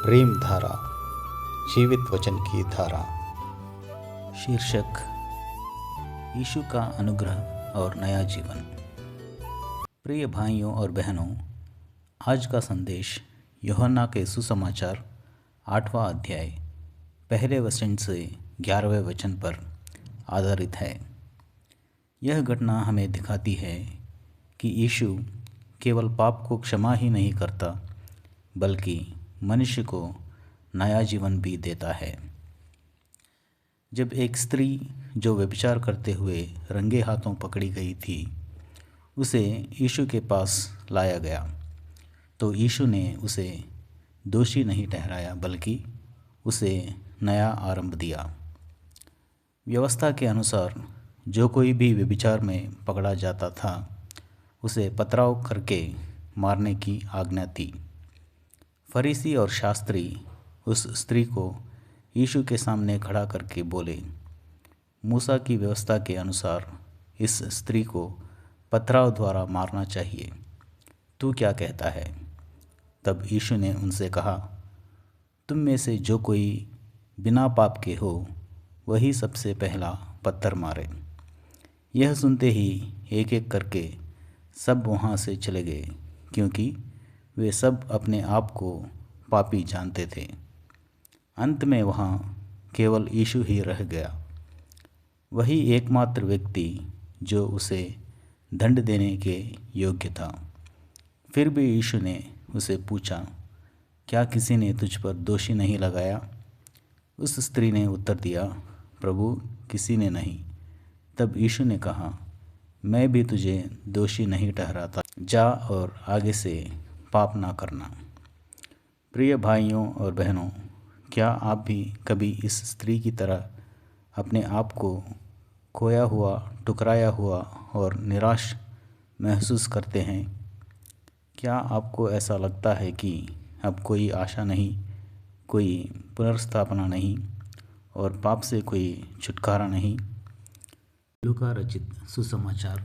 प्रेम धारा, जीवित वचन की धारा। शीर्षक यीशु का अनुग्रह और नया जीवन। प्रिय भाइयों और बहनों, आज का संदेश यूहन्ना के सुसमाचार 8वां अध्याय पहले वचन से 11वें वचन पर आधारित है। यह घटना हमें दिखाती है कि यीशु केवल पाप को क्षमा ही नहीं करता, बल्कि मनुष्य को नया जीवन भी देता है। जब एक स्त्री जो व्यभिचार करते हुए रंगे हाथों पकड़ी गई थी, उसे यीशु के पास लाया गया, तो यीशु ने उसे दोषी नहीं ठहराया, बल्कि उसे नया आरंभ दिया। व्यवस्था के अनुसार जो कोई भी व्यभिचार में पकड़ा जाता था, उसे पथराव करके मारने की आज्ञा थी। फरीसी और शास्त्री उस स्त्री को यीशु के सामने खड़ा करके बोले, मूसा की व्यवस्था के अनुसार इस स्त्री को पथराव द्वारा मारना चाहिए, तू क्या कहता है? तब यीशु ने उनसे कहा, तुम में से जो कोई बिना पाप के हो, वही सबसे पहला पत्थर मारे। यह सुनते ही एक एक करके सब वहाँ से चले गए, क्योंकि वे सब अपने आप को पापी जानते थे। अंत में वहाँ केवल यीशु ही रह गया, वही एकमात्र व्यक्ति जो उसे दंड देने के योग्य था। फिर भी यीशु ने उसे पूछा, क्या किसी ने तुझ पर दोषी नहीं लगाया? उस स्त्री ने उत्तर दिया, प्रभु, किसी ने नहीं। तब यीशु ने कहा, मैं भी तुझे दोषी नहीं ठहराता, जा और आगे से पाप ना करना। प्रिय भाइयों और बहनों, क्या आप भी कभी इस स्त्री की तरह अपने आप को खोया हुआ, ठुकराया हुआ और निराश महसूस करते हैं? क्या आपको ऐसा लगता है कि अब कोई आशा नहीं, कोई पुनर्स्थापना नहीं और पाप से कोई छुटकारा नहीं? लूका रचित सुसमाचार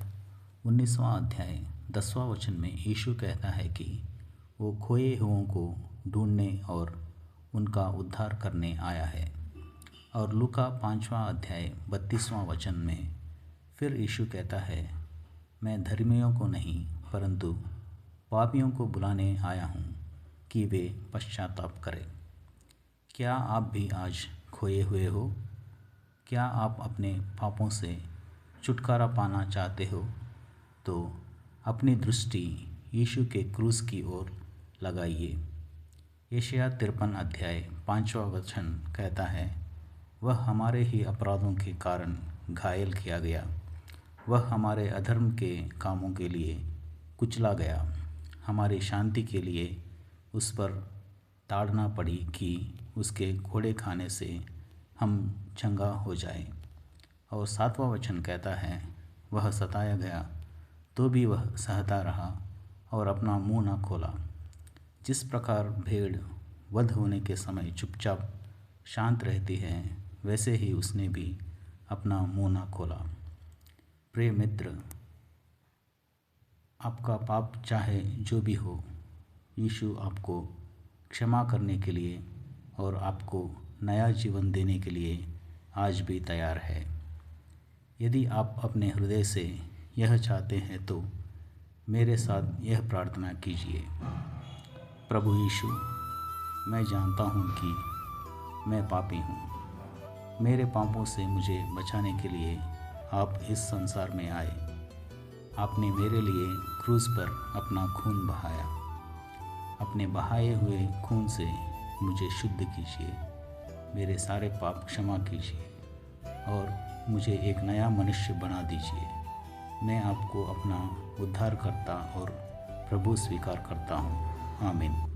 19वां अध्याय 10वां वचन में यीशु कहता है कि वो खोए हुओं को ढूंढने और उनका उद्धार करने आया है। और लूका 5वां अध्याय 32वां वचन में फिर यीशु कहता है, मैं धर्मियों को नहीं परंतु पापियों को बुलाने आया हूँ कि वे पश्चाताप करें। क्या आप भी आज खोए हुए हो? क्या आप अपने पापों से छुटकारा पाना चाहते हो? तो अपनी दृष्टि यीशु के क्रूस की ओर लगाइए। यशायाह 53 अध्याय 5वां वचन कहता है, वह हमारे ही अपराधों के कारण घायल किया गया, वह हमारे अधर्म के कामों के लिए कुचला गया, हमारी शांति के लिए उस पर ताड़ना पड़ी कि उसके कोड़े खाने से हम चंगा हो जाए। और 7वां वचन कहता है, वह सताया गया तो भी वह सहता रहा और अपना मुंह न खोला। जिस प्रकार भेड़ वध होने के समय चुपचाप शांत रहती है, वैसे ही उसने भी अपना मुंह न खोला। प्रिय मित्र, आपका पाप चाहे जो भी हो, यीशु आपको क्षमा करने के लिए और आपको नया जीवन देने के लिए आज भी तैयार है। यदि आप अपने हृदय से यह चाहते हैं तो मेरे साथ यह प्रार्थना कीजिए। प्रभु यीशु, मैं जानता हूँ कि मैं पापी हूँ। मेरे पापों से मुझे बचाने के लिए आप इस संसार में आए। आपने मेरे लिए क्रूस पर अपना खून बहाया। अपने बहाए हुए खून से मुझे शुद्ध कीजिए, मेरे सारे पाप क्षमा कीजिए और मुझे एक नया मनुष्य बना दीजिए। मैं आपको अपना उद्धारकर्ता और प्रभु स्वीकार करता हूँ। आमीन।